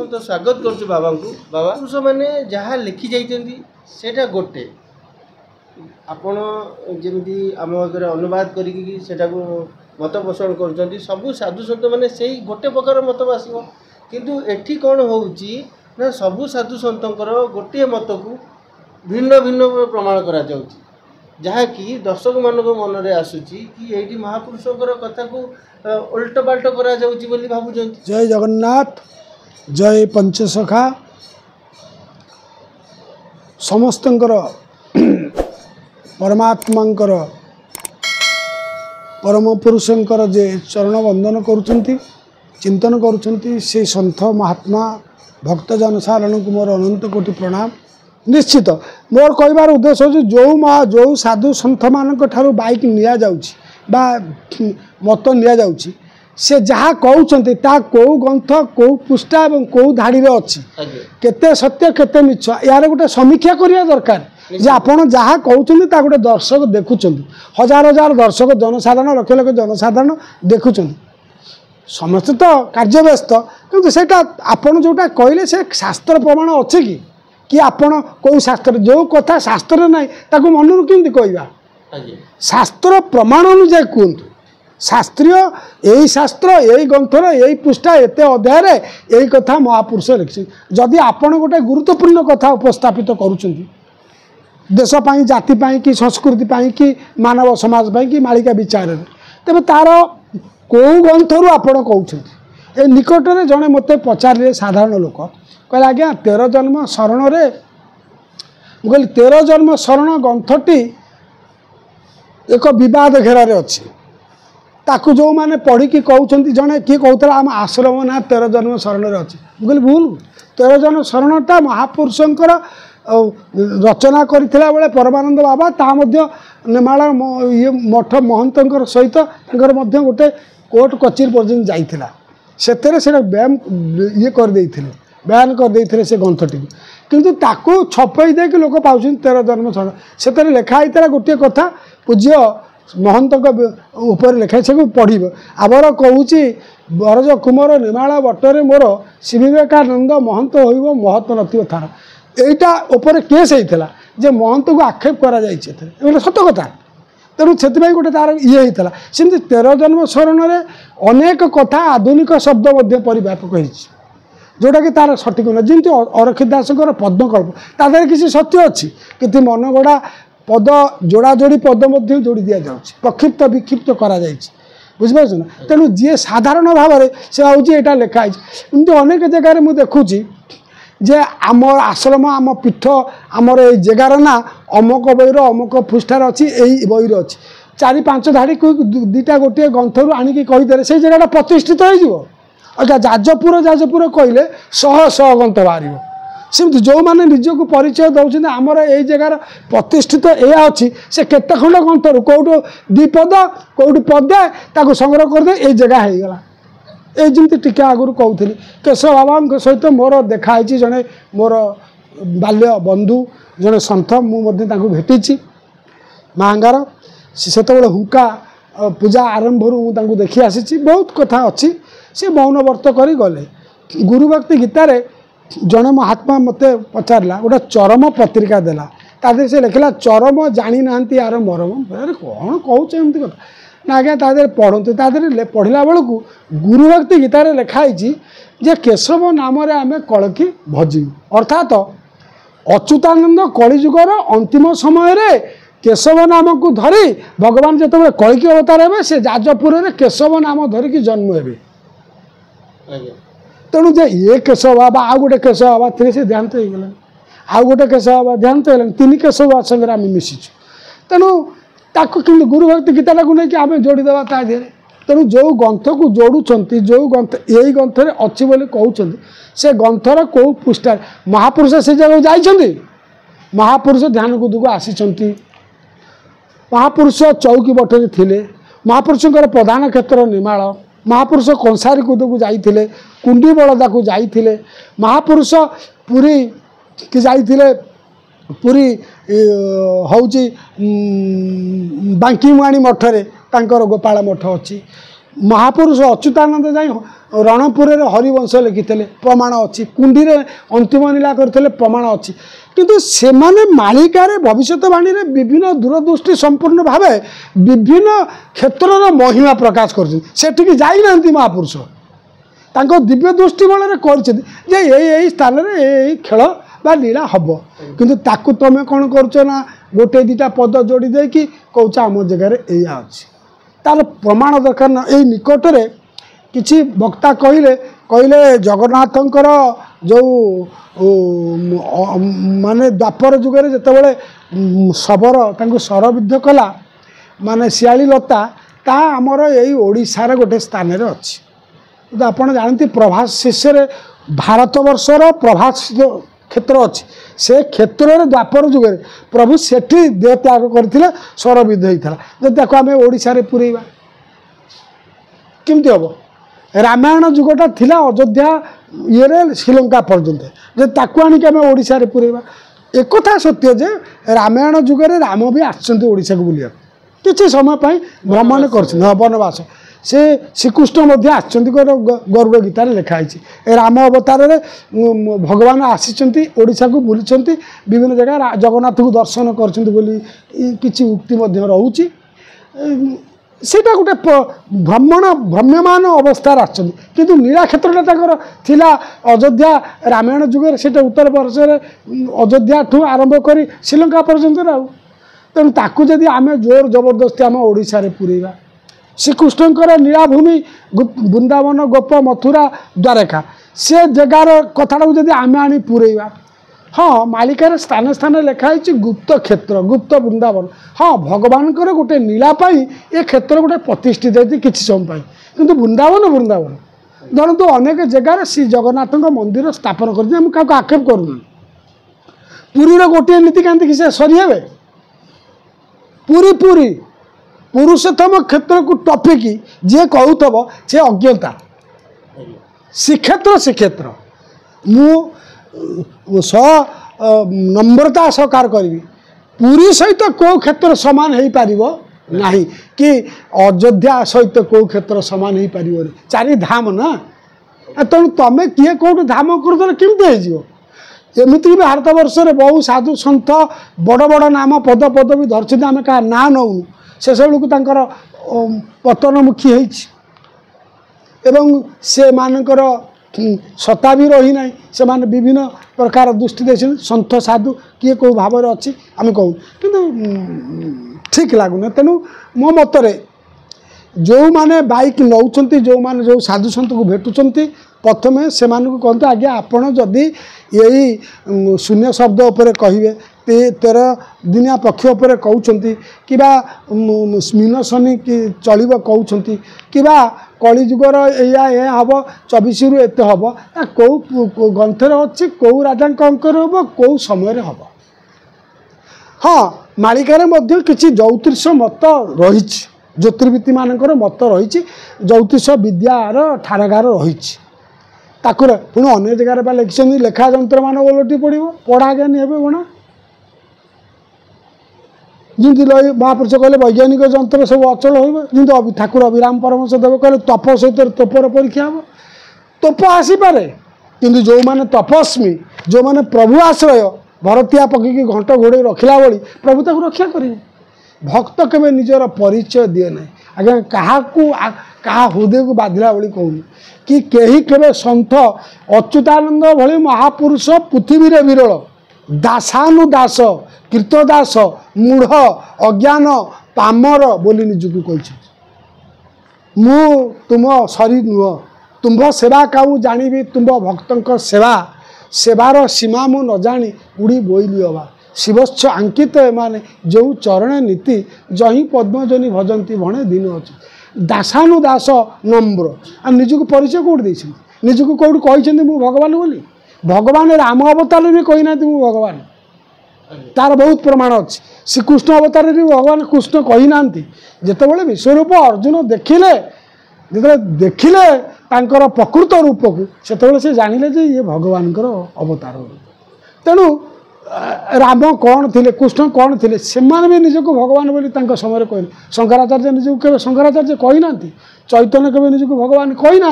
प्रथम तो स्वागत कर बाबा को बाबा पुरुष मैंने जहाँ लिखी जाटा गोटे आपण जमी आम आगे अनुवाद करा मत पोषण कर सबू साधु सन्त मैंने से गोटे प्रकार मत आसो किंतु एठी कौन होउची ना सबू साधु सन्तर गोटे मत को भिन्न भिन्न प्रमाण करा जाउची जहाँकि दर्शक मान मन में आसूची कि ये महापुरुषों कथा को उल्ट पाल्ट करा जाउची बोली भाबुचंती। जय जगन्नाथ जय पंचसखा समस्तंकर परमात्मांकर परम पुरुषंकर जे चरण वंदन करुचंती चिंतन करुचंती से संत महात्मा भक्त जनसाधारण को मोर अनंत कोटि प्रणाम। निश्चित मोर कहबार उद्देश्य हो जो साधु सन्थ मान बाइक निया जाउछि बा मत निया जाउछि से जहाँ कहते ता कौ ग्रंथ कौ पृष्ठा और कौ धाड़ी अच्छी केते सत्य केते मिछ यार गोटे समीक्षा करिया दरकार जे आपण जहाँ कहते ता गोटे दर्शक देखुं हजार हजार दर्शक जनसाधारण लक्ष लक्ष जनसाधारण देखुं समस्त तो कार्य व्यस्त किंतु सेटा आपण जोटा कहले से शास्त्र प्रमाण अच्छे कि आपण कौ शास्त्र जो कथा शास्त्र ना ताको मनरू केमती कहवा शास्त्र प्रमाण अनुसार कहतु शास्त्रीय यही शास्त्र यही ग्रंथर यही पृष्ठा एत अध्याय यही कथा महापुरुष लिखि जदि आपण गोटे गुरुत्वपूर्ण कथा उपस्थापित करुँच देशपाई जातिपाई कि संस्कृति कि मानव समाज पाई कि मालिका विचार तेज तार कौ ग्रंथर आपण कहते ए निकट में जड़े मत पचारे साधारण लोक कहले आज्ञा 13 जन्म शरण रे कहली 13 जन्म शरण ग्रंथटी एक विवाद घेरार अच्छी ताकू जो मैंने पढ़ी कहते जड़े किए कहता आम आश्रम ना 13 जन्म शरण रे अच्छी कहली भूल 13 जन्म शरणटा महापुरुषंकर रचना करथिला बेले परमानंद बाबा ता मध्य नेमाळ ये मठ महंतर सहित गोटे कोर्ट कचेरी पर्यंत जाइथिला सेतेरे से ये कर देइथिले बयान कर देइथिले से ग्रंथटी किंतु ताकू छपई दे कि लोक पाउछन 13 जन्म शरण सेतेरे लेखा आइतरा गोटे कथा पूज्य महंत ऊपर लिखाई से पढ़ आबर कहूँ बरज कुमार निमाला बटरे मोर श्री विवेकानंद महंत हो महत्व नथिबो थार एटा ऊपर केस होता जे महंत को आक्षेप करा सत कथा तेणु से गोटे तार ये होता सेमती 13 जन्म शरण में अनेक कथा आधुनिक शब्द परिव्यापक होती जोटा कि तार सठिक न जमी अरक्षित दासकर पद्मकल्प तादे किसी सत्य अच्छी कि मनगढ़ा पद जोड़ा जोड़ी पद जोड़ी दि जाए प्रक्षिप्त विक्षिप्त करा बुझिपार ना तेणु जी साधारण भाव में से हूँ यहाँ लिखाई एमती अनेक जगह मुझे देखुची जे आम आश्रम आम पीठ आमर ये जगार ना अमुक बईर अमुक पृष्ठार अच्छी यही बईर अच्छी 4-5 धाड़ी दुईटा गोटे ग्रंथर आणिकी कहीदे से जगह प्रतिष्ठित हो जाजपुर कहले 100 ग्रंथ बाहर सेमती जो मैंने निजक परिचय दौरान आमर ये जगार प्रतिष्ठित यह अच्छी से केते खंड ग्रंथर कौटू 2 पद कौटू पदे ताको संग्रह करदे ये जगह हो गला ये जमी टी आगुरी कहती केशव बाबा सहित मोर देखाई जड़े मोर बाल्य बंधु जड़े सन्थ मुझे भेटी मांगार से हुक्का पूजा आरंभ मुझे देखी आसी बहुत कथा अच्छी सी मौन व्रत कर गले गुरुभक्ति गीतार जड़े महात्मा मत पचारा गोटे चरम पत्रिका देला तादे से लिखला चरम जानी ना यार मरम अरे कौन कहते एमती कथा ना आज्ञा तादे पढ़ते तादे पढ़ला बेलू गुरुभक्ति गीतार लिखाई जे केशव नाम आम कलकी भजी अर्थात अच्युतानंद कलिजुगर अंतिम समय रे केशव नाम को धरी भगवान जो कलिकी अवतार हे से जाजपुर में केशव नाम धरिकी जन्म हे तेणु जे ये केशव बाबा आउ गोटे केशव बाबा थे से देहांत हो गले आउ गोटे केशव बाबा देहांत हो 3 केशव बाबा संगे आम मिशिचु तेणु ताकू कि गुरुभक्ति गीता को लेकिन आम जोड़ीदेवा ता देह तेणु जो ग्रंथ को जोड़ुंट जो ग्रंथ यही ग्रंथ अच्छी बोली कहते से ग्रंथर कौ पृष्ठार महापुरुष से जगह जाइछन्ति महापुरुष ध्यान कुद को आसी महापुरुष चौकी बटरे थिले महापुरुषंकर प्रधान क्षेत्र निमाळ महापुरुष कंसारी कूद को जाइथिले कुंडी बलदा को जाइथिले महापुरुष पुरी कि जाइथिले पुरी हूँ बांकीमुआणी मठरे तांकर गोपाल मठ अच्छी महापुरुष अच्युतानंद जाई रणपुर हरिवंश लिखिते प्रमाण अच्छी कुंडी अंतिम नीला करते प्रमाण अच्छी किंतु से माने मालिकार भविष्यवाणी विभिन्न दूरदृष्टि संपूर्ण भाव विभिन्न क्षेत्र महिमा प्रकाश कर जाइना महापुरुष तांको दिव्य दृष्टि बल कर स्थान में खेल बा लीला हम किंतु ताकू तुम कौन कर गोटे दीटा पद जोड़ी दे कि कौच आम जगार या अच्छी तार प्रमाण दरकार ना ये निकट में किसी वक्ता कहले जगन्नाथंकर जो माने द्वापर जुगे जितेबाला शबर तांको सरविद्ध कला माने शियाली लता ता आमर यही ओडिशार गोटे स्थान में अच्छी तो आप जानते प्रभास शीर्ष भारत वर्षर प्रभास क्षेत्र अच्छी से क्षेत्र में द्वापर जुगे प्रभु सेठी देह त्याग करते सरविद्ध होता जब आम ओडिशा पुरेवा केमती हम रामायण जुगटा थिला अयोध्या ये श्रीलंका पर्यंत जे ताकू आनिक आम ओडिशा पुरेवा एक सत्य जे रामायण जुगे राम भी आसोडिशा को बुलिया किसी समय भ्रमण कर वनवास से श्रीकृष्ण गरुड़ गीतार लिखाई राम अवतार भगवान आसीचा को बुली विभिन्न जगह जगन्नाथ को दर्शन कर उक्ति रोचे सेटा गोटे भ्रम्यमान अवस्थार आसु नीला क्षेत्र थिला अयोध्या रामायण जुगे से उत्तर भारत अयोध्या ठू आरंभ कर श्रीलंका पर्यंत तेणु ताकू जदि आम जोर जबरदस्ती आम ओडिशा पुरेवा श्रीकृष्णकर नीलाभूमि वृंदावन गोप मथुरा द्वारका से जगार कथा जदि आम आनी पुरेवा हाँ मालिकार स्थान स्थान लिखाई गुप्त क्षेत्र गुप्त वृंदावन हाँ भगवान गोटे नीलापाई ये क्षेत्र गोटे प्रतिष्ठित होती किसी समय किंतु वृंदावन वृंदावन धरतु अनेक जगार श्री जगन्नाथ मंदिर स्थापन कर आक्षेप करूना पुरीर गोटे नीति कांति से सरीहे पुरी पुरी पुरुषोत्तम क्षेत्र को टपिकी जे कहूब से अज्ञता श्रीक्षेत्र मु नम्रता सहकार करी पुरी सहित कौ क्षेत्र सामान हो पार ना कि अयोध्या सहित कौ क्षेत्र सामान हो पार चारि धाम ना तेणु तुम किए कौट धाम करदे केमती एमती भी भारत वर्ष में बहु साधु सन्थ बड़ बड़ नाम पद पद भी धरती आम क्या ना नौ शेष बेलू पतनमुखी एवं से मानकर सत्ता भी रही ना से माने विभिन्न प्रकार दृष्टि दे सन्थ साधु किए कौ भाव अच्छी आम कहूँ कि ठीक लगुना तेणु मो मतरे जो माने बाइक नौ जो माने जो साधु सन्थ को भेटुंट प्रथमे से कहते आज्ञा आपड़ जदि यही शून्य शब्द उपर कहे 13 दिनिया पक्ष उपर कहते कि मीन शनि कि चलो कहते कि कलिजुगर या हम 24 रु एत हम कौ ग्रंथर अच्छी कौ राजा हम कौ समय हम हाँ मालिकार किसी ज्योतिष मत रही ज्योतिर्विद मानकर मत रही ज्योतिष विद्यार ठारगार रही पुणी अन्य जगह लिखिं लेखा जंत्र मान ओलटी पड़ो पढ़ा ज्ञानी हे बणा जमी महापुरुष कहले वैज्ञानिक जंत्र सब अचल हो ठाकुर अभिराम परमहंस देव कहले तप सहित तोपर परीक्षा हम तप आसीपे किंतु जो माने तपस्मी जो माने प्रभु आश्रय भरतिया पकईकी घंट घोड़े रखला बड़ी प्रभु ताक रक्षा करेंगे भक्त केवे निजर परिचय दिए ना आज्ञा क्या हृदय को बाधिला भाई कहूनी कि कहीं केवे सन्थ अच्युतानंद भली महापुरुष पृथ्वी रे विरल दासानुदास कीर्तदास मूढ़ अज्ञान पामर बोली निजुक कही मु तुम सरी नुह तुम्भ सेवा काऊ जानी तुम्भ भक्त सेवा सेवार सीमा मु न जानी उड़ी बोईली हवा शिवच्छ अंकित माने जो चरण नीति जही पद्मजनी भजंती भणे दिन अच्छे दासानुदास नम्र आ निजुक परिचय कौट दे निजुक कौट कही मु भगवान बोली भगवान राम अवतार भी कही ना मु भगवान तार बहुत प्रमाण अच्छी श्रीकृष्ण अवतार भी भगवान कृष्ण कही ना जितेबाला विश्वरूप अर्जुन देखिले देखिले तांकर प्रकृत रूप को से जानिले जे ये भगवान अवतार तेणु राम कौन थे कृष्ण कौन थे से भी निजक भगवान बोली समय कहले शंकराचार्य निजक के शंकराचार्य कही ना चैतन्य के निजक भगवान कही ना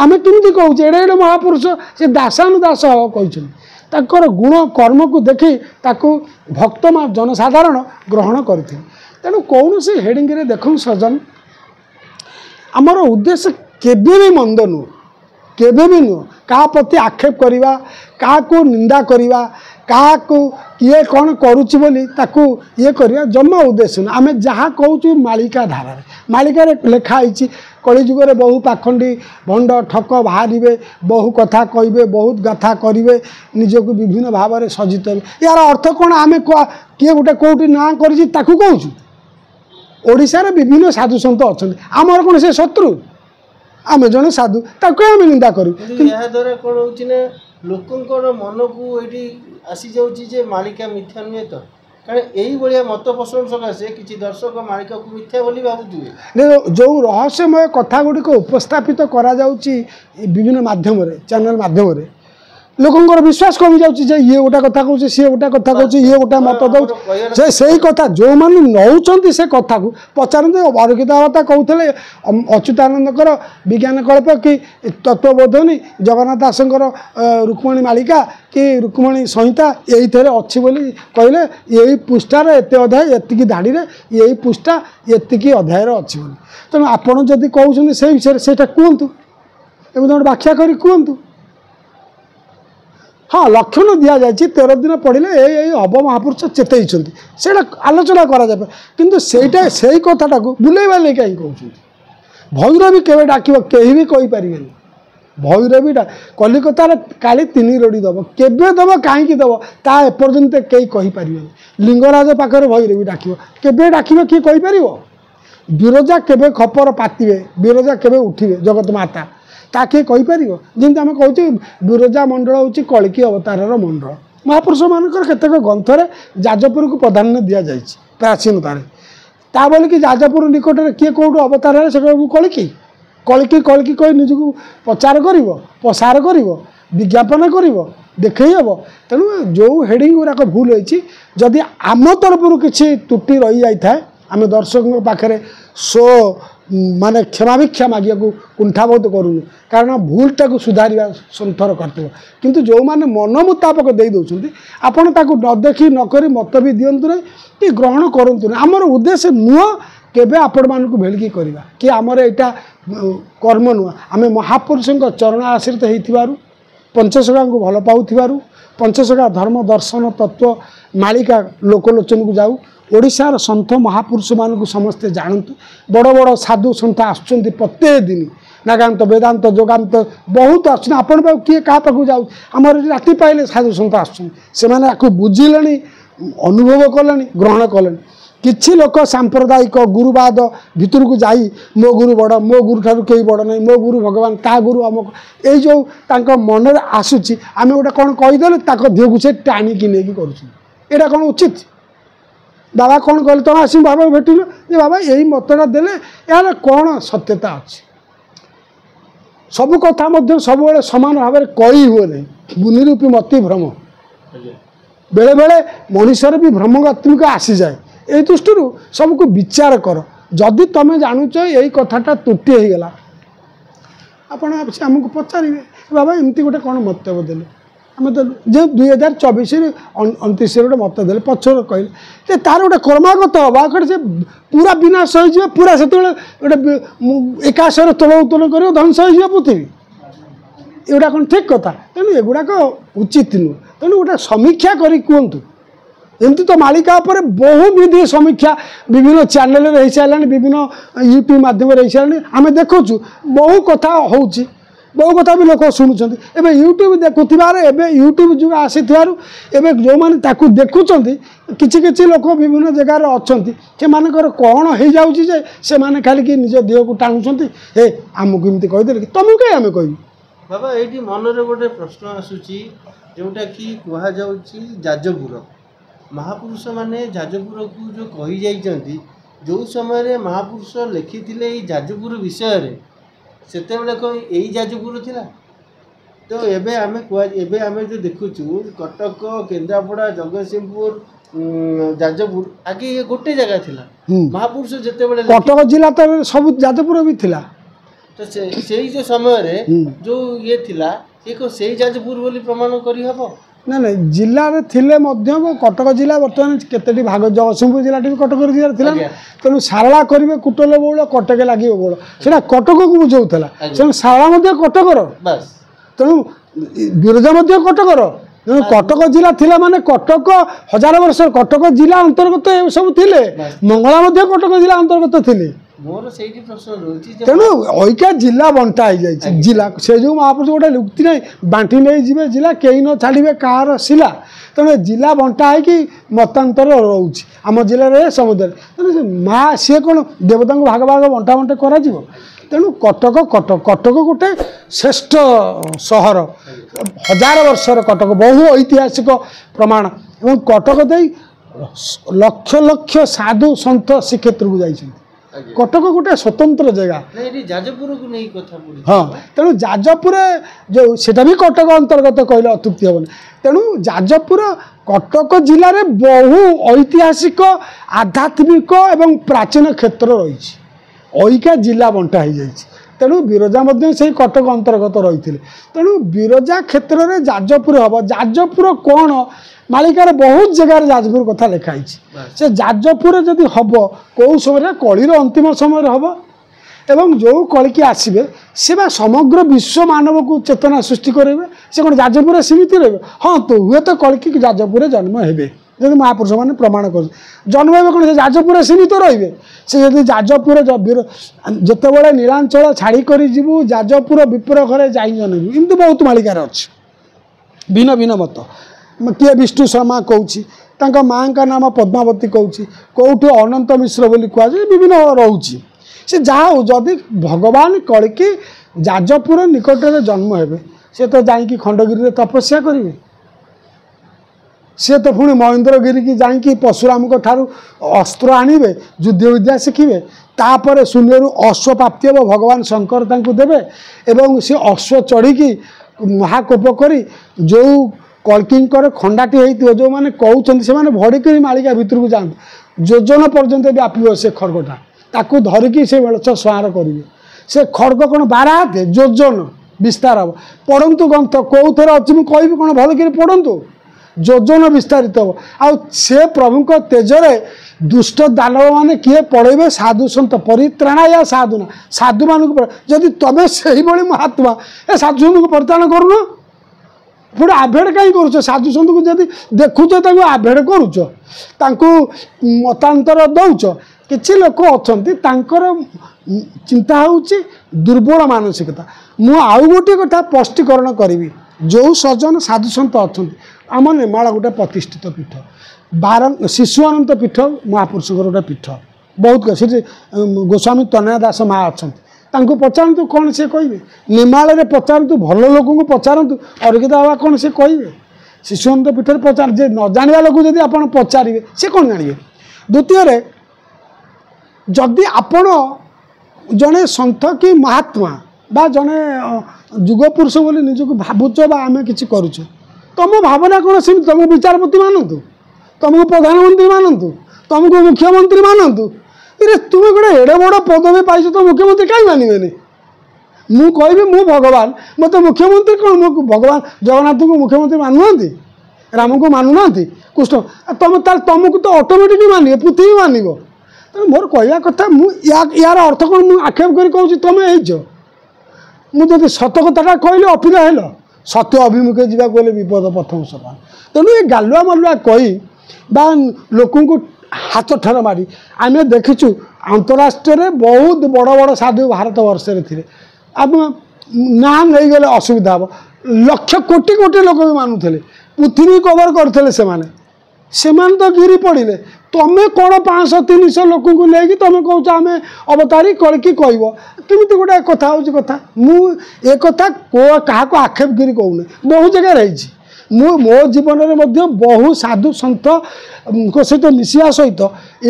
आम केमी कहे एड़े एड़े महापुरुष से दासानुदास कहते गुण कर्म को देखी ताकू भक्त जनसाधारण ग्रहण करते तेणु कौन से हेडिंग रे देखो सजन आमर उद्देश्य केबे भी मंद नुह केबे भी नुह क्या प्रति आक्षेप करवा क्या निंदा करवा क्या किए कौन करुच्ची बोली ताकू ये करवा जमा उद्देश्य ना आम जहाँ कहूँ मालिका धारा मालिका लिखाई कलिजुगे बहु पाखंडी भंड ठक बाहर बहु कथा कहे बहुत गाथा करेंगे निजक विभिन्न भाव में सज्जित यार अर्थ कौन आम किए गोटे कौटी ना करूँ ओडिशार विभिन्न साधु सन्त अच्छा आमर कौन से शत्रु आम जन साधु ताको आम निंदा करूँ द्वारा कौन हो लोकंर मन को ये आसी जाऊँगी मालिका मिथ्या नुहे तो कारण यही भाया मत पोषण सकाशे किसी दर्शक मालिका को मिथ्या बोली भावुए जो रहस्यमय कथा गुड़िक उपस्थापित करा जाउची विभिन्न माध्यम चैनल माध्यम लोकंर विश्वास कमी जाऊँगी ये गोटा कथा कहूँ सी गोटा कथा कहूँ ये गोटा मत दे से कथा जो मैंने नौ से कथा को पचारते अरक्षितावता कहते अच्युतानंदकर विज्ञान कल्प कि तत्वबोधनी जगन्नाथ दासंकर रुक्मणी मालिका कि रुक्मणी संहिता यही अच्छी बोली कहले यही पृष्ठार एत अध्याय एतिकी धाड़ी यही पृष्ठा एतिकी अध्याय अच्छी बोली तेणु आपड़ जदि कहते से विषय से कहतु एवं व्याख्या करी कहतु हाँ लक्षण दि जाए 13 दिन पढ़ले ये हम महापुरुष चेतई से आलोचना करा किंतु सेटा से कथाटा को बुलेबाले कहीं कहते भैरवी केवे डाक कहीं भी कहीपर भैरवी कलिकतार काली 3 रोडी दब केवे दब कहीं दब ता एपर्यंत कहीं कहीपर लिंगराज पाखे भैरवी डाक केवे डाक किए कहीपर विरजा केवे खपर पातिबे विरजा केवे उठिबे जगत माता ता किए कहीपर जमी आम कहूँ विरजा मंडल हूँ कलिकी अवतार मंडल महापुरुष मानकर केतक ग्रंथरे जाजपुर को प्राधान्य दि जाए प्राचीनतार ता बोल कि जाजपुर निकट में किए कौट अवतार से कलिकी कलिकी कलिकी कही निजक प्रचार कर प्रसार कर विज्ञापन कर देखई हे तेणु जो हेडिंग गुराक भूल होती जदि आम तरफ किसी त्रुटि रही जाए आम दर्शकों पाखे सो माने क्षमाभिक्षा मागिया को कुंठाबोध करूँ कारण भूलटा को सुधार संथर कर्तव्य किंतु जो माने मन मुताबक दे दौरान आपड़ ताको न देखी नक मत भी दिंतु ना कि ग्रहण करूँ ना आमर उद्देश्य नुह केबे आपण मानक भेलिकी करवा कि आमर यहाँ कर्म नुह आम महापुरुषों चरण आश्रित हो पंचसखा को भल पाऊँ पंचसखा धर्म दर्शन तत्व मालिका लोकलोचन को जाऊ ओडिशार सन्थ महापुरुष मानक समस्ते जानतु बड़ बड़ साधु सन्थ आसुच्च प्रत्येक दिन नागांत वेदांत जोगांत बहुत आसुच्च आपण किए क्या पाक जाऊ आमर राति पाइले साधु सन्थ आसुच्च बुझिले अनुभव कले ग्रहण कले किछि लोक सांप्रदायिक गुरुवाद भितर को जाई मो गुरु बड़ मो गुरु ठारू कहीं बड़ नहीं मो गुरु भगवान ता गुरु अमुक ये जो मन में आसूची आम गोटे कौन कहीदेले देह को से टाणिकी नहीं करा कौन उचित बाबा कौन कहले तुम आस बाबा भेटिल बाबा यही मतटा देले यार कौन सत्यता अच्छी सबु कथा सब सामान भाव में कही हुए नहीं बुनिरूपी मति भ्रम बेले बेले मनुष्यर भी भ्रमगात्मिक आसी जाए यही दृष्टि सबको विचार कर जदि तुम जानुच यही कथाटा त्रुटि हो गला आपण आमको पचारे बाबा एमती गोटे कौन मन्तव्य देले आम देलु जो 2024 29 गोटे मत देले पचर कहले तार गोटे क्रमागत हवा से पूरा विनाश हो पूरा से गोटे एकाशर तोल उतोल कर ध्वंस हो पृथ्वी एगुड़ा कौन ठीक कथा तेणु एगुड़ाक उचित नुह तेणु गोटे समीक्षा करी कहतु एमती तो मालिका पर बहुविधि समीक्षा विभिन्न चैनल हो सारा विभिन्न यूट्यूब माध्यम हो सारा आम देखु बहु कथा हो बहु कथा भी लोग शुणुंट एवं यूट्यूब देखुवार एवं यूट्यूब जुग आसी जो मैंने देखुं कि लोक विभिन्न जगार अच्छा से कौन हो जाए से मैंने खाली कि निज देह को टाणुंट हे आमको एमती कहीदे कि तुमको कहीं आम कह बाबा ये मनरे गोटे प्रश्न आसूची जोटा कि कहु जाजपुर महापुरुष माने जाजपुर को जो कही जाइछन्ति जो समय महापुरुष लिखी जाजपुर विषय रे सेते बेले कोई यही जाजपुर थिला तो एबे आमे जो देखुचु कटक केन्द्रापड़ा जगतसिंहपुर जाजपुर आगे ये गोटे जगह थिला महापुरुष जते बड़े कटक जिला तो सब जाजपुर भी थिला तो से जो समय रे जो ये थिला ये को सेही जाजपुर बोली प्रमाण करी हबो ना ना जिले में थिले कटक जिला बर्तमान केतेटी भाग जगतसिंहपुर जिला भी कटक जिला थिला तेणु सारला करेंगे कुटल बौल कटक लगे बौल से कटक को बुझाऊला तेणु सारला कटकर बस तेणु बिरजा कटकर तेणु कटक जिला थिला माने कटक 1000 वर्ष कटक जिला अंतर्गत सब थिले मंगला कटक जिला अंतर्गत थिले मोर सेही प्रश्न रहउची तेणु ऐका जिला बंटा हो जाए जिला से जो महापुरुष गोटे उक्ति नहीं बांटी नहीं जी जिला कहीं न छाड़े कार शिला तेणु जिला बंटा है कि मतांतर रोच आम जिले समुद्र तेणु माँ सी कौन देवता भाग भाग बंटा बंटा करा तेणु कटक कटक कटक गोटे श्रेष्ठ सहर 1000 वर्षर कटक बहु ऐतिहासिक प्रमाण और कटक दे लक्ष लक्ष साधु सन्त श्रीक्षेत्र को जाइछन्ति कटक गोटे स्वतंत्र जगह जाजपुर को नहीं कथा पड़ी हाँ तेणु जाजपुर जो सेटा भी कटक अंतर्गत कहले अत्युक्ति हेबन तेणु जाजपुर कटक जिले में बहु ऐतिहासिक आध्यात्मिक एवं प्राचीन क्षेत्र रही ऐका जिला बंटा हो जाए तेणु बिरजा से कटक अंतर्गत रही तेणु बिरजा क्षेत्र में जाजपुर हम जाजपुर कौन मालिकार बहुत जगार जाजपुर कथा लिखाई से जाजपुर जदि हम कौ समय कलिर अंतिम समय हम एवं जो कलिकी आसवे से समग्र विश्व मानव को चेतना सृष्टि करेंगे से कौन जाजपुर सीमित रहे हाँ तो हुए तो कलिकी जाजपुर जन्म हे जब महापुरुष मैंने प्रमाण कर जन्म हे कौन जाजपुर सीमित रे से जब जाजपुर जिते बड़े नीलांचल छाड़ीक जीवु जाजपुर विपर घरे जाई जनबू एमती बहुत मालिकार अच्छे भिन्न भिन्न मत किए विष्णु शर्मा कौच माँ का नाम पद्मावती कौच कौटू अनंत मिश्र बोली कहुए विभिन्न रोचे से जहाँ हो जदि भगवान कलिकी जाजपुर निकट में जन्म हे से तो जाकि खंडगिरी में तपस्या करेंगे सी तो पुणी महेन्द्रगिरी की जाकि परशुराम ठारू अस्त्र आणवे युद्ध विद्या शिखे तापर शून्य अश्व प्राप्ति हे भगवान शंकर देवे एवं सी अश्व चढ़ी महाकोप कर जो कल्किंकर खंडाटी होती जो मैंने कहते से भड़क मालिका भितर को जाते योजन पर्यंत व्यापी से खड़गटा ताकू धरिकी से वेलच संहार करेंगे से खड़ग कौन 12 हाथ योजन विस्तार हम पढ़तु ग्रंथ कौ थर अच्छी मुझे कहि कौन भल कि पढ़तु योजन विस्तारित हम आ प्रभु तेजरे दुष्ट दानव मैंने किए पढ़े साधु सन्त परित्राणा या साधुना साधु मानक जदि तमें से महात्मा ए साधु सन्त को परित्राण करूँ पुरा आभेड़ कहीं करुच साधु सन्त को जब देखुच आभेड़ करुच मतांतर दौच किसी लोक अच्छा चिंता होची दुर्बल मानसिकता मु आउ गोटे कथा स्पष्टीकरण करी जो सज्जन साधु सन्त अच्छा आम नेमाल गोटे प्रतिष्ठित पीठ बार शिशु अनंत पीठ महापुरुष गोटे पीठ बहुत गोस्वामी तनया दास माँ अच्छा पचारतु कौन से कहे निमाल में पचारतु भल लोक को पचारतु अर्घिता बाबा कौन से कहे शिशुअंत पीठ पचार जे न जाना लोक जब आप पचारे से कौन जानवे द्वितीय जदि आपण जड़े सन्थ कि महात्मा बा जड़े युगपुरुष बोली निजक भावुच आम कि करुच तुम भावना कौन से तुमको विचारपति मानतु तुमको प्रधानमंत्री मानतु तुमको मुख्यमंत्री मानतु अरे तुम गोटे एड़े बड़ पदवी पाइछ तो मुख्यमंत्री कहीं मानवे मु कहि मु भगवान मत मुख्यमंत्री कौन भगवान जगन्नाथ को मुख्यमंत्री मानुना राम को मानुना कृष्ण तुम तुमको तो ऑटोमेटिक मानवे पृथ्वी मानव तेनाली मोर कहवा कथा यार अर्थ कौन मुझे आक्षेप कर कहूँ तुम मुझे सत कथा कहले अफिल हेल सत्य अभिमुखे जावाक विपद प्रथम सोपान तेणु ये गालुआ मलुआ कही लोक हाथ ठर मारी आम देखीचु अंतराष्ट्रीय बहुत बड़ बड़ साधु भारत वर्ष थे आप ना नहीं गले असुविधा हम लक्ष कोटी कोटी लोक भी मानुले पृथ्वी कवर करते से तो गिरी पड़े तुम्हें कौन 500-300 लोक को लेकिन तुम कौच आम अवतारी कलकी कह कमी गोटे कथा हूँ कथा मुझे कथा क्या आक्षेप गिरी कहूना बहु जगह रही मो जीवन में बहु साधु सन्थ सहित मिसिया सहित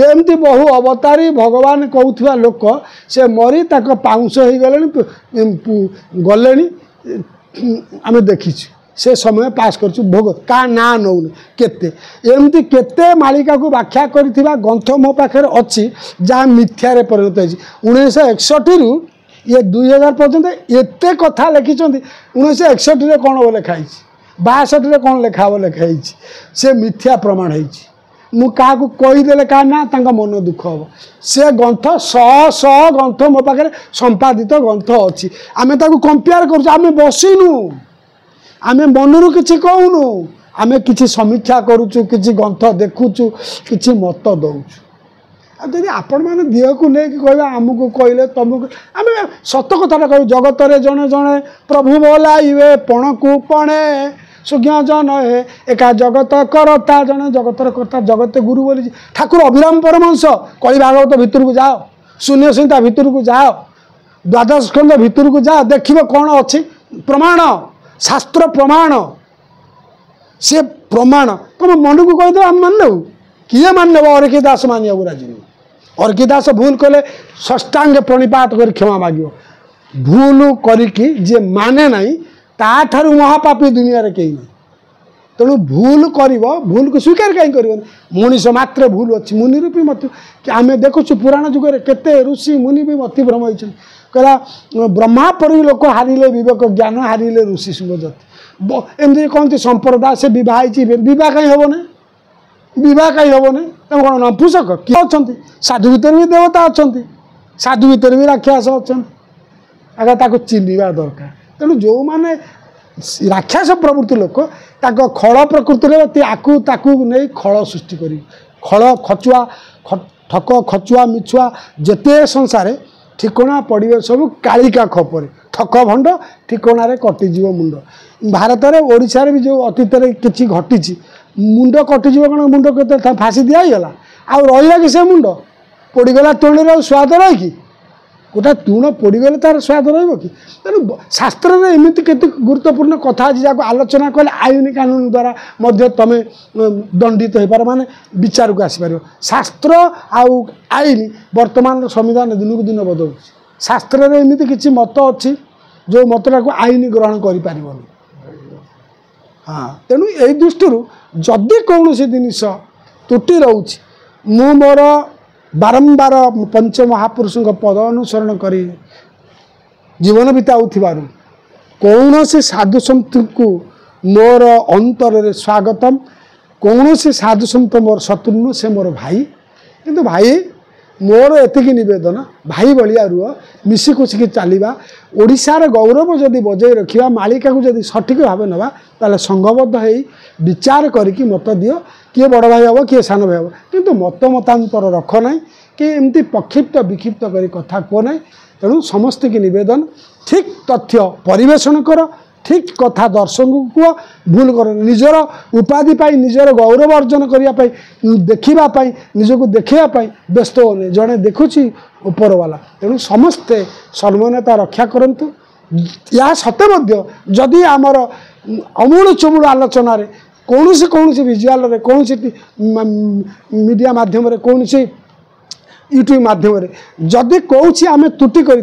एमती बहु अवतारी भगवान कहूला लोक से मरी पाउंश हो गले गले आम देखीचु से समय पास कर भोग का ना नौन केते एमती केते मालिका को व्याख्या करिथिबा ग्रंथ मो पाखे अच्छी जहाँ मिथ्यारे परिणत होती 1961 रु ये 2000 पर्यंत एते कथा लिखिं 1961 कौन वो लिखाई 62 कौन लेखा वो लिखाई से मिथ्या प्रमाण है मु क्या कहीदेले क्या ना मन दुख हम से ग्रंथ शह ग्रंथ मो पाखे संपादित ग्रंथ अच्छी आम कंपेयर कर बसिनु आम मनरू कि कहूनु आम कि समीक्षा करुचु कि ग्रंथ देखुचु कि मत दौचु जदि आपण मैंने देह को लेकिन कह आमको कहले तुमको आम सत कथा कह जगत जड़े जड़े प्रभु बोलाइबे पण को पणे सुज्ञ जन हे एका जगत करता जड़े जगतर कर्ता जगत गुरु बोली ठाकुर अभिराम परमहंस कलि भागवत भितर को जाओ शून्य संहिता भितर को जाओ द्वादश स्कंद भितर को जाओ देखिए कौन अच्छी प्रमाण शास्त्र प्रमाण से प्रमाण तुम मन को कहीदेव आम मान किए मान अर्घ्य दास मानिया राजी नहीं अर्घ्य दास भूल कले षष्टांग प्रणिपात कर क्षमा माग भूल करी जे माने नहीं ताठारु महापापी दुनिया रे कहीं नहीं तेणु भूल कर भूल को स्वीकार कहीं कर मनीष मात्र भूल अच्छी मुनि रूपी मत कि आम देखु पुराण जुगे केते ऋषि मुनि भी मतिभ्रम होती कहला ब्रह्मा पर भी लोक हारिले विवेक ज्ञान हारिले ऋषि सिंह जाति एमती कहते संप्रदाय से बह कहीं हम ना बह कहीं हम ना तुम कौन नपुंसक किए अच्छा साधु भितर भी देवता अच्छा साधु भितर भी राक्षस अच्छा आगे चिन्हवा दरकार तेणु जो मैंने राक्षस प्रवृत्ति लोक खल प्रकृति ताकू नहीं खल सृष्टि कर खल खचुआ ठक खचुआ मिछुआ जेते संसार ठिकणा पड़े सब कालिका खपर ठक भंड ठिकणार कटिज मुंड भारत में ओडिशा भी जो अतीत किसी घटी मुंड कटिज कौन मुंड के फाँसी दिगला आउ रहा कि से मुंड पोड़गला तुण स्वाद रही कि गोटा तुण पोड़गले तार स्वाद रही तेणु शास्त्र में एमती केते गुरुत्वपूर्ण कथा अच्छी जहाँ आलोचना कले आईन कानून द्वारा मध्य तुम दंडित हो पार माने विचार को आसपार शास्त्र आउ आईन वर्तमान संविधान दिन को दिन बदल शास्त्र में एमती किसी मत अच्छी जो मतटा को आईन ग्रहण कर हाँ तेणु यही दृष्टि जदि कौन जिनिस त्रुटि रोच मु मोर बारंबार पंच महापुरुष पद अनुसरण कर जीवन बिताऊथिबार कौन से साधु सन्त को मोर अंतर स्वागतम कौन से साधु सन्त मोर शत्रु से मोर भाई किंतु भाई मोर एतिकी निवेदन भाई भाया रुह मिशिकुशिकी चलवा ओडिशार गौरव जदि बजाय रखा मालिका को जदि सठिक भाव नवा ताले संघबद्ध हो विचार करके मत दियो किए बड़ भाई हम किए सान भाई हम किंतु मत मतांतर रख ना कि एमती प्रक्षिप्त विक्षिप्त कर कथा कह ना तेणु समस्त की निवेदन ठीक तथ्य परिवेशन कर ठीक कथा दर्शक को भूल कर निजर उपाधि पाई निजर गौरव अर्जन करने देखा निजक देखापी व्यस्त होने जड़े देखुची ऊपर वाला तेणु समस्ते सम्मानता रक्षा करंतु या सत्य जदि आमर अमूल चमूल आलोचन कौन से विजुआल कौन मीडिया माध्यम कौन यूट्यूब माध्यम जदि कौन आम त्रुटि कर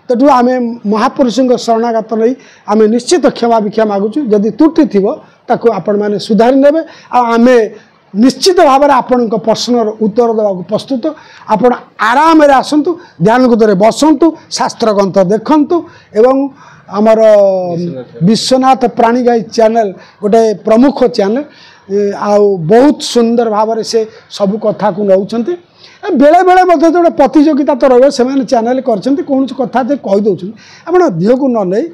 तेटू आम महापुरुष शरणागत नहीं आम निश्चित क्षमा भिक्षा मागुचु जदि त्रुटि थी ताकू आपण मैंने सुधारी ने आम निश्चित भाव में आपण प्रश्नर उत्तर देवा प्रस्तुत आपण आराम आसतु ध्यान गुदरे बसतु शास्त्र ग्रंथ देखु एवं आमर विश्वनाथ प्राणीगाई चैनल गोटे प्रमुख चैनल आउ बहुत सुंदर भाव में से सब कथा को नौकरी बेले बेले जो प्रतियोगिता तो रही से चैनल कर कौन कथा कहीदे आप देह को न नहीं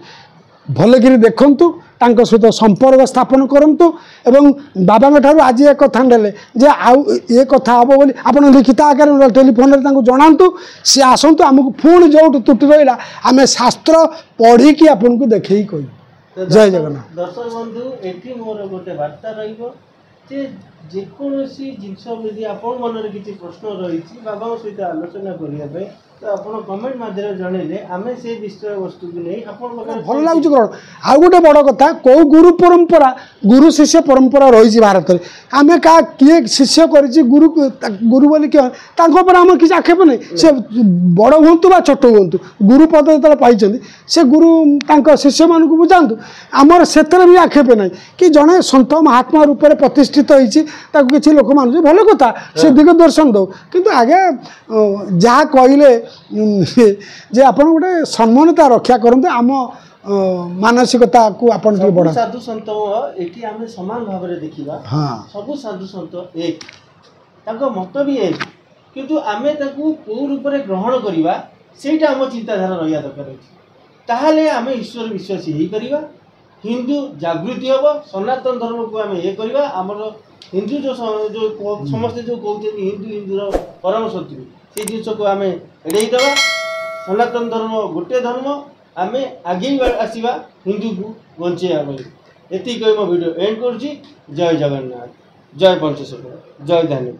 भलकि देखु सहित संपर्क स्थापन करंतु एवं बाबा ठारू आज एक कथा नेले जे आउ ये कथा हम बोली आप लिखित आकार टेलीफोन में जनातु सी आसतु आमको पुणी जो त्रुटि रहा आम शास्त्र पढ़ी आपन को देखी कह जय जगन्नाथ दर्शक बंधु ये मोर गोटे वार्ता रही ଯେକୌଣସି ଜିନିଷ ଯଦି ଆପଣ ମନରେ କିଛି ପ୍ରଶ୍ନ ରହିଛି ବାବାଙ୍କ ସହିତ ଆଲୋଚନା କରିବା ପାଇଁ ତ ଆପଣ କମେଣ୍ଟ ମାଧ୍ୟମରେ ଜଣେଇଲେ ଆମେ ସେ ବିଷୟବସ୍ତୁକୁ ନେଇ ଆପଣଙ୍କ ପାଖରେ ଭଲ ଲାଗୁଛି କ'ଣ ଆଉ ଗୋଟେ ବଡ଼ କଥା କେଉଁ ଗୁରୁ ପରମ୍ପରା ଗୁରୁ ଶିଷ୍ୟ ପରମ୍ପରା ରହିଛି ଭାରତରେ ଆମେ କିଏ ଶିଷ୍ୟ କରିଛି ଗୁରୁ ବୋଲି କିଏ ତାଙ୍କ ଉପରେ ଆମର କିଛି ଆକ୍ଷେପ ନାହିଁ ସେ ବଡ଼ ହୁଅନ୍ତୁ ବା ଛୋଟ ହୁଅନ୍ତୁ ଗୁରୁ ପଦ ଯେତେବେଳେ ପାଇଛନ୍ତି ସେ ଗୁରୁ ତାଙ୍କ ଶିଷ୍ୟମାନଙ୍କୁ ବୁଝାନ୍ତୁ ଆମର ସେଥିରେ ବି ଆକ୍ଷେପ ନାହିଁ କି ଜଣେ ସନ୍ଥ ମହାତ୍ମା ରୂପରେ ପ୍ରତିଷ୍ଠିତ ହେଇଛି ତାକୁ କିଛି ଲୋକ ମାନୁଛି ଭଲ କଥା ସେ ଦିଗଦର୍ଶନ ଦେଉ କିନ୍ତୁ ଆଜ୍ଞା ଯାହା କହିଲେ ଯେ ଆପଣ ଗୋଟେ ସମ୍ମାନତା ରକ୍ଷା କରନ୍ତୁ ଆମ ମାନସିକତାକୁ ଆପଣ ଟିକେ ବଢ଼ା ସାଧୁ ସନ୍ଥ ଏଠି ଆମେ ସମାନ ଭାବରେ ଦେଖିବା ସବୁ ସାଧୁ ସନ୍ଥ ଏକ ତାଙ୍କ ମତ ବି ଏକ କିନ୍ତୁ ଆମେ ତାକୁ କେଉଁ ରୂପରେ ଗ୍ରହଣ କରିବା ସେଇଟା ଆମ ଚିନ୍ତାଧାରା ରହିବା ଦରକାର ଅଛି ତାହେଲେ ଆମେ ଈଶ୍ୱର ବିଶ୍ୱାସୀ ହେଇପାରିବା ହିନ୍ଦୁ ଜାଗୃତି ହେବ ସନାତନ ଧର୍ମକୁ ଆମେ ଇଏ କରିବା ଆମର ହିନ୍ଦୁ ଯେଉଁ ସମସ୍ତେ ଯେଉଁ କହୁଛନ୍ତି ହିନ୍ଦୁର ପରମ ଶତ୍ରୁ ସେ ଜିନିଷକୁ ଆମେ ଏଡ଼େଇ ଦେବା ସନାତନ ଧର୍ମ ଗୋଟିଏ ଧର୍ମ ଆମେ ଆଗେଇ ଆସିବା ହିନ୍ଦୁକୁ ବଞ୍ଚେଇବା ବୋଲି ଏତିକି କହି ମୋ ଭିଡ଼ିଓ ଏଣ୍ଡ କରୁଛି ଜୟ ଜଗନ୍ନାଥ ଜୟ ପଞ୍ଚସଖା ଜୟ ଧାନୀ।